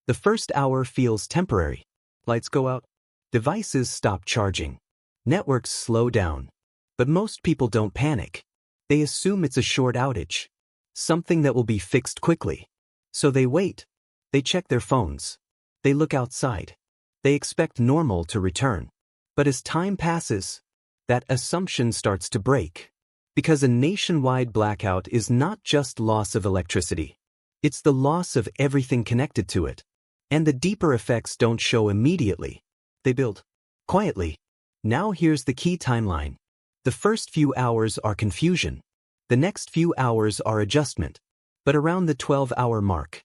The first hour feels temporary. Lights go out. Devices stop charging. Networks slow down. But most people don't panic. They assume it's a short outage, something that will be fixed quickly. So they wait. They check their phones. They look outside. They expect normal to return. But as time passes, that assumption starts to break. Because a nationwide blackout is not just loss of electricity. It's the loss of everything connected to it. And the deeper effects don't show immediately. They build quietly. Now here's the key timeline. The first few hours are confusion. The next few hours are adjustment. But around the 12-hour mark,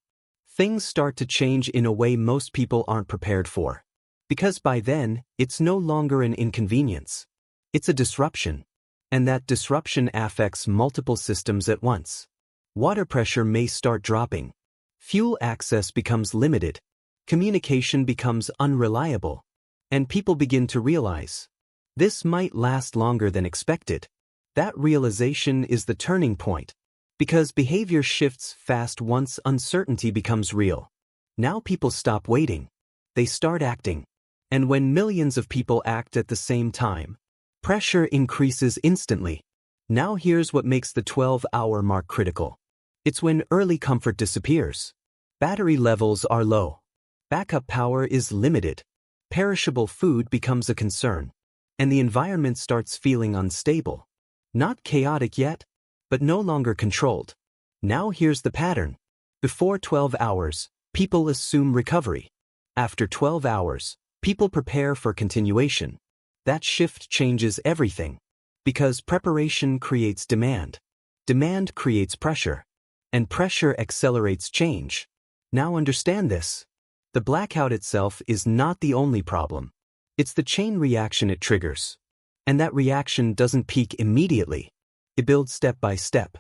things start to change in a way most people aren't prepared for. Because by then, it's no longer an inconvenience. It's a disruption. And that disruption affects multiple systems at once. Water pressure may start dropping. Fuel access becomes limited. Communication becomes unreliable. And people begin to realize, this might last longer than expected. That realization is the turning point. Because behavior shifts fast once uncertainty becomes real. Now people stop waiting. They start acting. And when millions of people act at the same time, pressure increases instantly. Now here's what makes the 12-hour mark critical. It's when early comfort disappears. Battery levels are low. Backup power is limited. Perishable food becomes a concern. And the environment starts feeling unstable. Not chaotic yet, but no longer controlled. Now here's the pattern. Before 12 hours, people assume recovery. After 12 hours, people prepare for continuation. That shift changes everything. Because preparation creates demand. Demand creates pressure. And pressure accelerates change. Now understand this. The blackout itself is not the only problem. It's the chain reaction it triggers. And that reaction doesn't peak immediately. It builds step by step,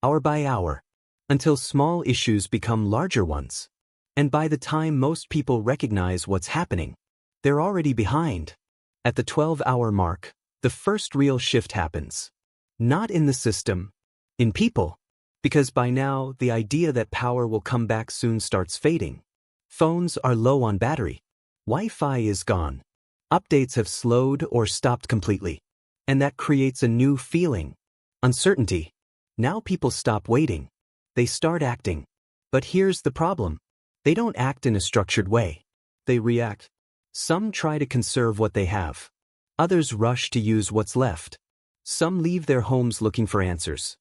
hour by hour, until small issues become larger ones. And by the time most people recognize what's happening, they're already behind. At the 12-hour mark, the first real shift happens. Not in the system, in people. Because by now, the idea that power will come back soon starts fading. Phones are low on battery. Wi-Fi is gone. Updates have slowed or stopped completely. And that creates a new feeling. Uncertainty. Now people stop waiting. They start acting. But here's the problem. They don't act in a structured way. They react. Some try to conserve what they have. Others rush to use what's left. Some leave their homes looking for answers.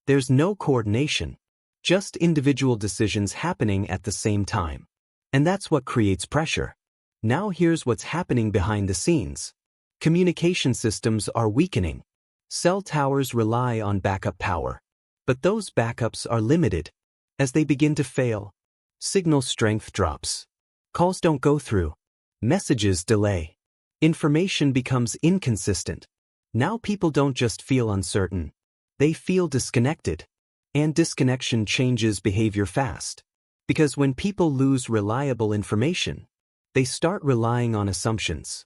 There's no coordination. Just individual decisions happening at the same time. And that's what creates pressure. Now here's what's happening behind the scenes. Communication systems are weakening. Cell towers rely on backup power. But those backups are limited. As they begin to fail, signal strength drops. Calls don't go through. Messages delay. Information becomes inconsistent. Now people don't just feel uncertain. They feel disconnected. And disconnection changes behavior fast. Because when people lose reliable information, they start relying on assumptions.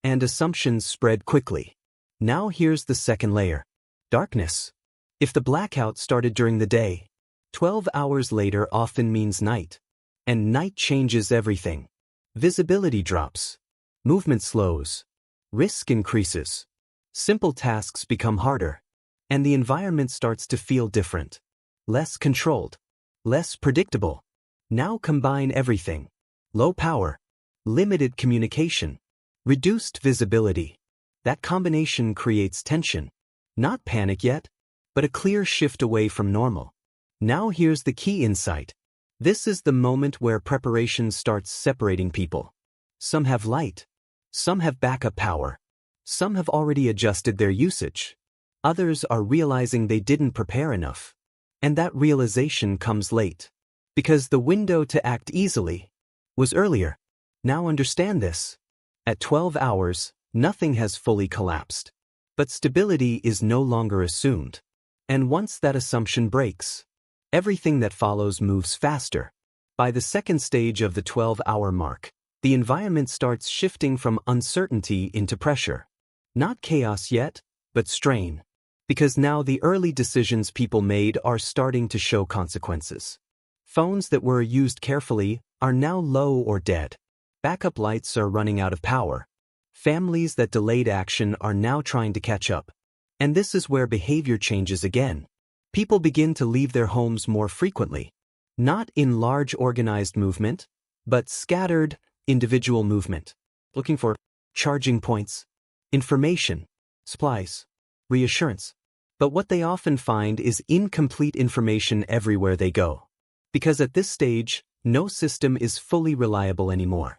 And assumptions spread quickly. Now here's the second layer. Darkness. If the blackout started during the day, 12 hours later often means night. And night changes everything. Visibility drops. Movement slows. Risk increases. Simple tasks become harder. And the environment starts to feel different. Less controlled. Less predictable. Now combine everything. Low power. Limited communication. Reduced visibility. That combination creates tension. Not panic yet, but a clear shift away from normal. Now here's the key insight. This is the moment where preparation starts separating people. Some have light. Some have backup power. Some have already adjusted their usage. Others are realizing they didn't prepare enough. And that realization comes late. Because the window to act easily was earlier. Now understand this. At 12 hours, nothing has fully collapsed. But stability is no longer assumed. And once that assumption breaks, everything that follows moves faster. By the second stage of the 12-hour mark, the environment starts shifting from uncertainty into pressure. Not chaos yet, but strain. Because now the early decisions people made are starting to show consequences. Phones that were used carefully are now low or dead. Backup lights are running out of power. Families that delayed action are now trying to catch up. And this is where behavior changes again. People begin to leave their homes more frequently. Not in large organized movement, but scattered, individual movement. Looking for charging points, information, supplies, reassurance. But what they often find is incomplete information everywhere they go. Because at this stage, no system is fully reliable anymore.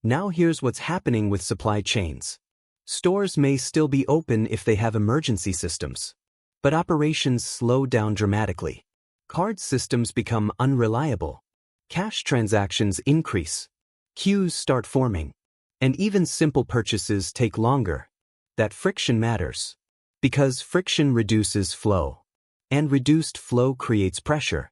Now here's what's happening with supply chains. Stores may still be open if they have emergency systems. But operations slow down dramatically. Card systems become unreliable. Cash transactions increase. Queues start forming. And even simple purchases take longer. That friction matters. Because friction reduces flow. And reduced flow creates pressure.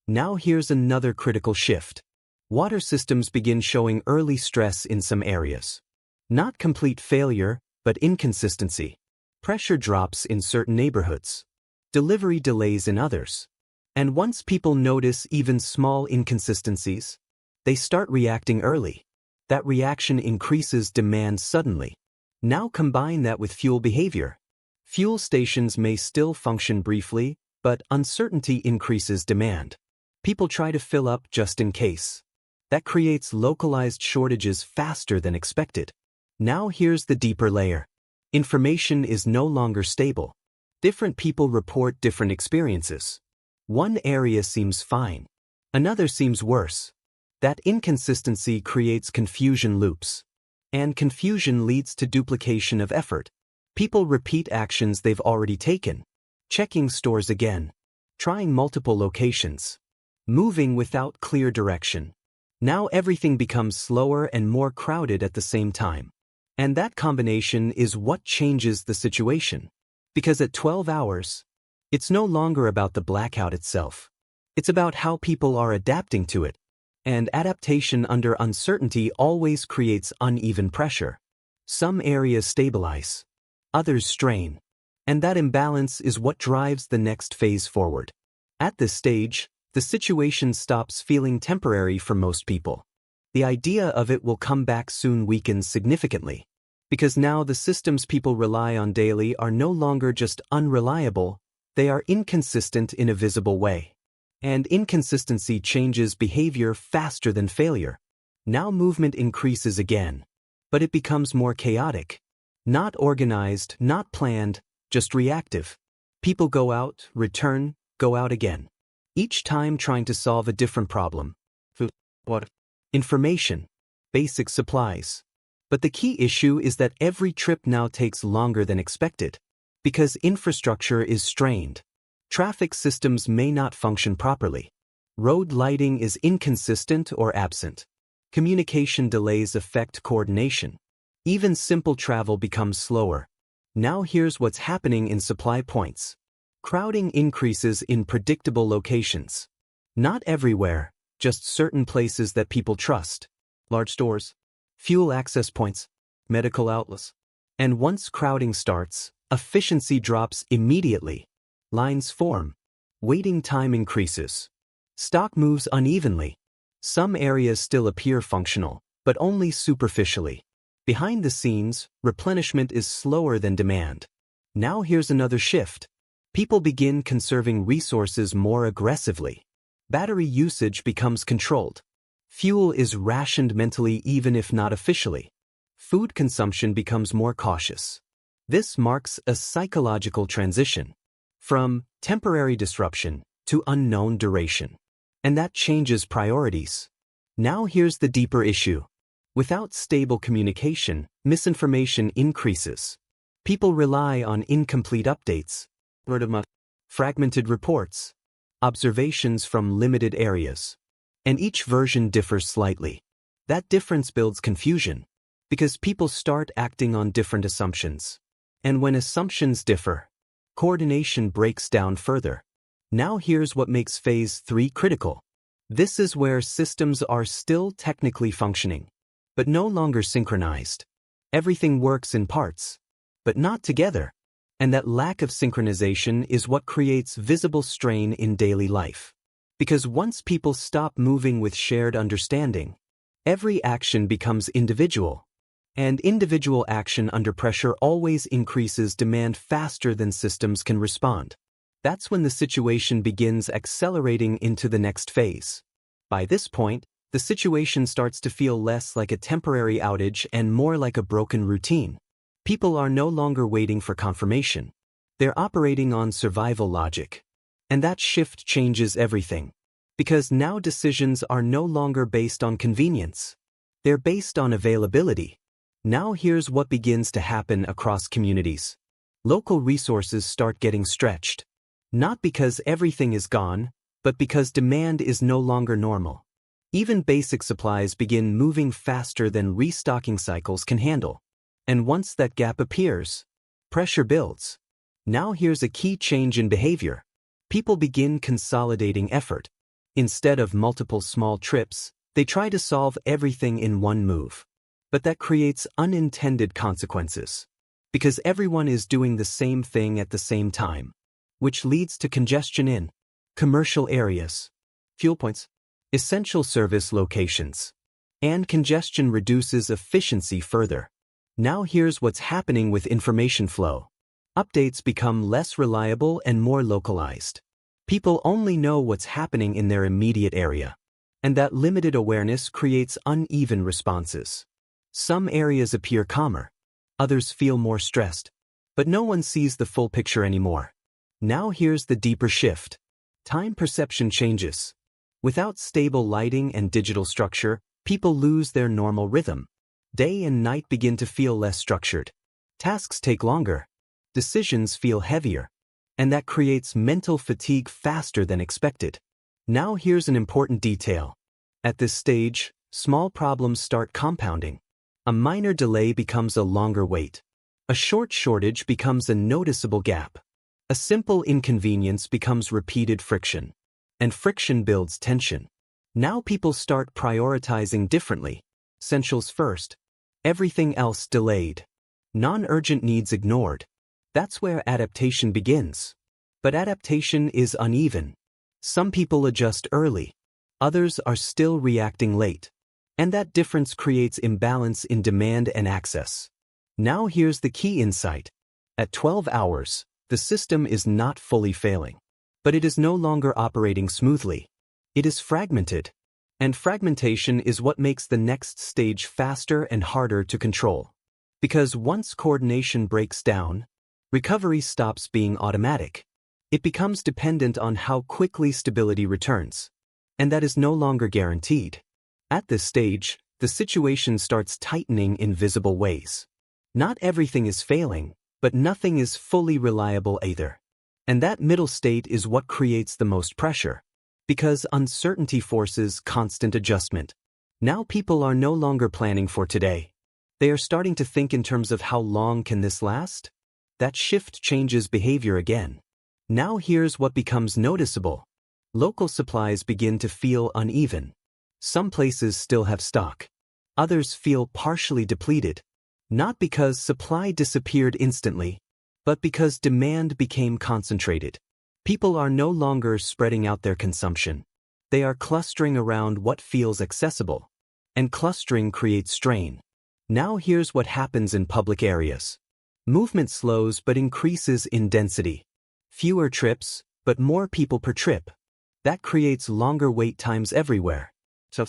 Now here's another critical shift. Water systems begin showing early stress in some areas. Not complete failure, but inconsistency. Pressure drops in certain neighborhoods. Delivery delays in others. And once people notice even small inconsistencies, they start reacting early. That reaction increases demand suddenly. Now combine that with fuel behavior. Fuel stations may still function briefly, but uncertainty increases demand. People try to fill up just in case. That creates localized shortages faster than expected. Now here's the deeper layer. Information is no longer stable. Different people report different experiences. One area seems fine. Another seems worse. That inconsistency creates confusion loops. And confusion leads to duplication of effort. People repeat actions they've already taken. Checking stores again. Trying multiple locations. Moving without clear direction. Now everything becomes slower and more crowded at the same time. And that combination is what changes the situation. Because at 12 hours, it's no longer about the blackout itself. It's about how people are adapting to it. And adaptation under uncertainty always creates uneven pressure. Some areas stabilize. Others strain. And that imbalance is what drives the next phase forward. At this stage, the situation stops feeling temporary for most people. The idea of it will come back soon weakens significantly. Because now the systems people rely on daily are no longer just unreliable, they are inconsistent in a visible way. And inconsistency changes behavior faster than failure. Now movement increases again. But it becomes more chaotic. Not organized, not planned, just reactive. People go out, return, go out again. Each time trying to solve a different problem. Food, water, information, basic supplies. But the key issue is that every trip now takes longer than expected. Because infrastructure is strained. Traffic systems may not function properly. Road lighting is inconsistent or absent. Communication delays affect coordination. Even simple travel becomes slower. Now here's what's happening in supply points. Crowding increases in predictable locations. Not everywhere, just certain places that people trust. Large stores, fuel access points, medical outlets. And once crowding starts, efficiency drops immediately. Lines form. Waiting time increases. Stock moves unevenly. Some areas still appear functional, but only superficially. Behind the scenes, replenishment is slower than demand. Now here's another shift. People begin conserving resources more aggressively. Battery usage becomes controlled. Fuel is rationed mentally even if not officially. Food consumption becomes more cautious. This marks a psychological transition. From temporary disruption to unknown duration. And that changes priorities. Now here's the deeper issue. Without stable communication, misinformation increases. People rely on incomplete updates. Fragmented reports, observations from limited areas. And each version differs slightly. That difference builds confusion, because people start acting on different assumptions. And when assumptions differ, coordination breaks down further. Now here's what makes Phase 3 critical. This is where systems are still technically functioning, but no longer synchronized. Everything works in parts, but not together. And that lack of synchronization is what creates visible strain in daily life. Because once people stop moving with shared understanding, every action becomes individual. And individual action under pressure always increases demand faster than systems can respond. That's when the situation begins accelerating into the next phase. By this point, the situation starts to feel less like a temporary outage and more like a broken routine. People are no longer waiting for confirmation. They're operating on survival logic. And that shift changes everything. Because now decisions are no longer based on convenience. They're based on availability. Now here's what begins to happen across communities. Local resources start getting stretched. Not because everything is gone, but because demand is no longer normal. Even basic supplies begin moving faster than restocking cycles can handle. And once that gap appears, pressure builds. Now here's a key change in behavior. People begin consolidating effort. Instead of multiple small trips, they try to solve everything in one move. But that creates unintended consequences. Because everyone is doing the same thing at the same time. Which leads to congestion in commercial areas, fuel points, essential service locations. And congestion reduces efficiency further. Now here's what's happening with information flow. Updates become less reliable and more localized. People only know what's happening in their immediate area. And that limited awareness creates uneven responses. Some areas appear calmer. Others feel more stressed. But no one sees the full picture anymore. Now here's the deeper shift. Time perception changes. Without stable lighting and digital structure, people lose their normal rhythm. Day and night begin to feel less structured. Tasks take longer. Decisions feel heavier. And that creates mental fatigue faster than expected. Now here's an important detail. At this stage, small problems start compounding. A minor delay becomes a longer wait. A short shortage becomes a noticeable gap. A simple inconvenience becomes repeated friction. And friction builds tension. Now people start prioritizing differently. Essentials first. Everything else delayed. Non-urgent needs ignored. That's where adaptation begins. But adaptation is uneven. Some people adjust early. Others are still reacting late. And that difference creates imbalance in demand and access. Now here's the key insight. At 12 hours, the system is not fully failing. But it is no longer operating smoothly. It is fragmented. And fragmentation is what makes the next stage faster and harder to control. Because once coordination breaks down, recovery stops being automatic. It becomes dependent on how quickly stability returns. And that is no longer guaranteed. At this stage, the situation starts tightening in visible ways. Not everything is failing, but nothing is fully reliable either. And that middle state is what creates the most pressure. Because uncertainty forces constant adjustment. Now people are no longer planning for today. They are starting to think in terms of how long can this last? That shift changes behavior again. Now here's what becomes noticeable. Local supplies begin to feel uneven. Some places still have stock. Others feel partially depleted. Not because supply disappeared instantly, but because demand became concentrated. People are no longer spreading out their consumption. They are clustering around what feels accessible. And clustering creates strain. Now here's what happens in public areas. Movement slows but increases in density. Fewer trips, but more people per trip. That creates longer wait times everywhere. So,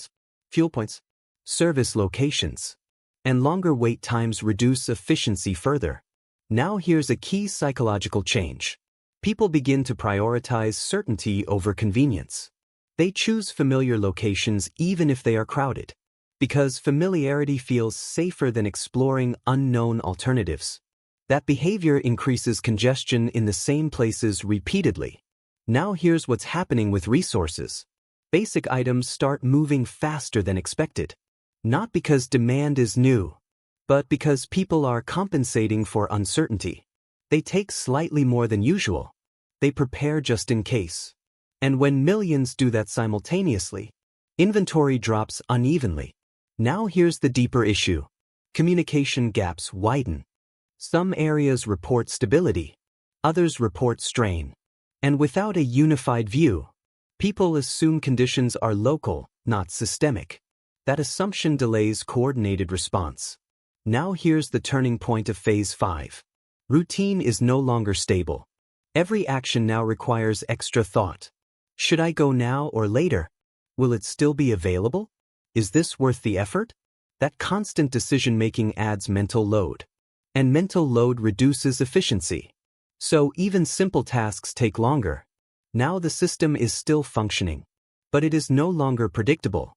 fuel points, service locations. And longer wait times reduce efficiency further. Now here's a key psychological change. People begin to prioritize certainty over convenience. They choose familiar locations even if they are crowded. Because familiarity feels safer than exploring unknown alternatives. That behavior increases congestion in the same places repeatedly. Now here's what's happening with resources. Basic items start moving faster than expected. Not because demand is new, but because people are compensating for uncertainty. They take slightly more than usual. They prepare just in case. And when millions do that simultaneously, inventory drops unevenly. Now here's the deeper issue. Communication gaps widen. Some areas report stability. Others report strain. And without a unified view, People assume conditions are local, not systemic. That assumption delays coordinated response. Now here's the turning point of Phase 5. Routine is no longer stable. Every action now requires extra thought. Should I go now or later? Will it still be available? Is this worth the effort? That constant decision-making adds mental load. And mental load reduces efficiency. So even simple tasks take longer. Now the system is still functioning. But it is no longer predictable.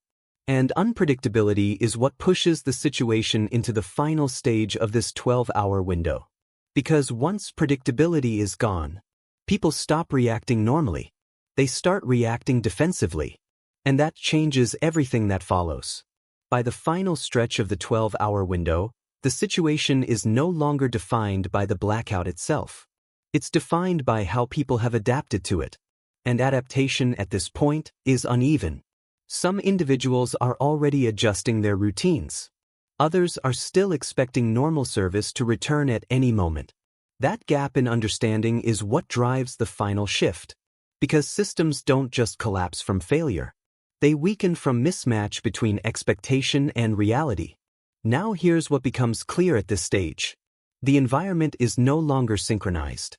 And unpredictability is what pushes the situation into the final stage of this 12-hour window. Because once predictability is gone, people stop reacting normally. They start reacting defensively. And that changes everything that follows. By the final stretch of the 12-hour window, the situation is no longer defined by the blackout itself. It's defined by how people have adapted to it. And adaptation at this point is uneven. Some individuals are already adjusting their routines. Others are still expecting normal service to return at any moment. That gap in understanding is what drives the final shift. Because systems don't just collapse from failure. They weaken from mismatch between expectation and reality. Now here's what becomes clear at this stage. The environment is no longer synchronized.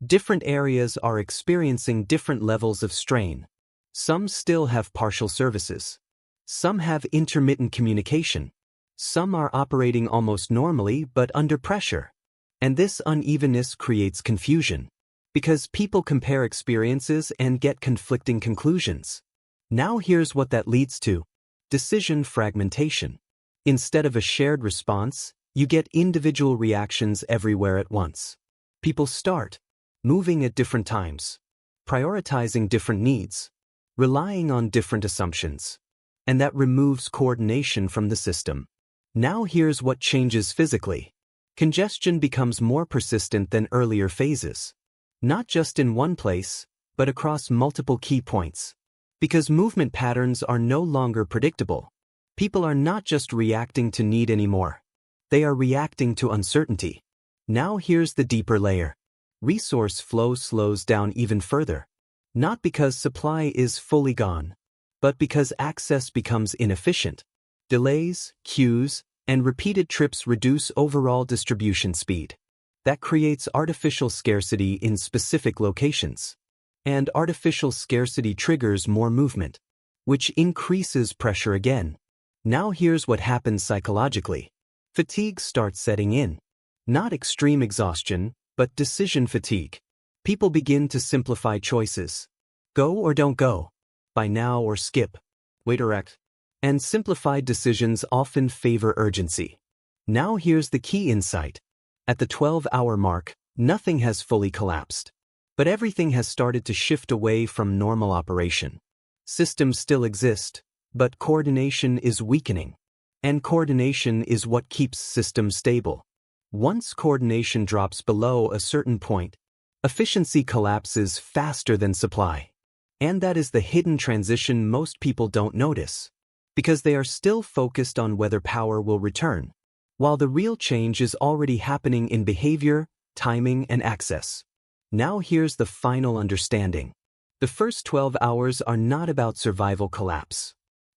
Different areas are experiencing different levels of strain. Some still have partial services. Some have intermittent communication. Some are operating almost normally but under pressure. And this unevenness creates confusion. Because people compare experiences and get conflicting conclusions. Now here's what that leads to. Decision fragmentation. Instead of a shared response, you get individual reactions everywhere at once. People start moving at different times, prioritizing different needs, relying on different assumptions. And that removes coordination from the system. Now here's what changes physically. Congestion becomes more persistent than earlier phases. Not just in one place, but across multiple key points. Because movement patterns are no longer predictable. People are not just reacting to need anymore. They are reacting to uncertainty. Now here's the deeper layer. Resource flow slows down even further. Not because supply is fully gone, but because access becomes inefficient. Delays, queues, and repeated trips reduce overall distribution speed. That creates artificial scarcity in specific locations. And artificial scarcity triggers more movement, which increases pressure again. Now here's what happens psychologically. Fatigue starts setting in. Not extreme exhaustion, but decision fatigue. People begin to simplify choices. Go or don't go. Buy now or skip. Wait or act. And simplified decisions often favor urgency. Now here's the key insight. At the 12-hour mark, nothing has fully collapsed. But everything has started to shift away from normal operation. Systems still exist, but coordination is weakening. And coordination is what keeps systems stable. Once coordination drops below a certain point, efficiency collapses faster than supply. And that is the hidden transition most people don't notice. Because they are still focused on whether power will return. While the real change is already happening in behavior, timing, and access. Now here's the final understanding. The first 12 hours are not about survival collapse.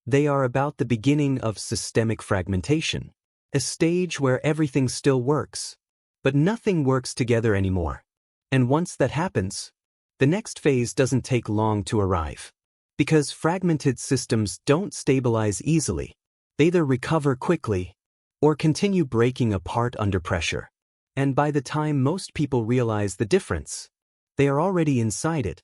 They are about the beginning of systemic fragmentation, a stage where everything still works, but nothing works together anymore. And once that happens, the next phase doesn't take long to arrive. Because fragmented systems don't stabilize easily. They either recover quickly or continue breaking apart under pressure. And by the time most people realize the difference, they are already inside it.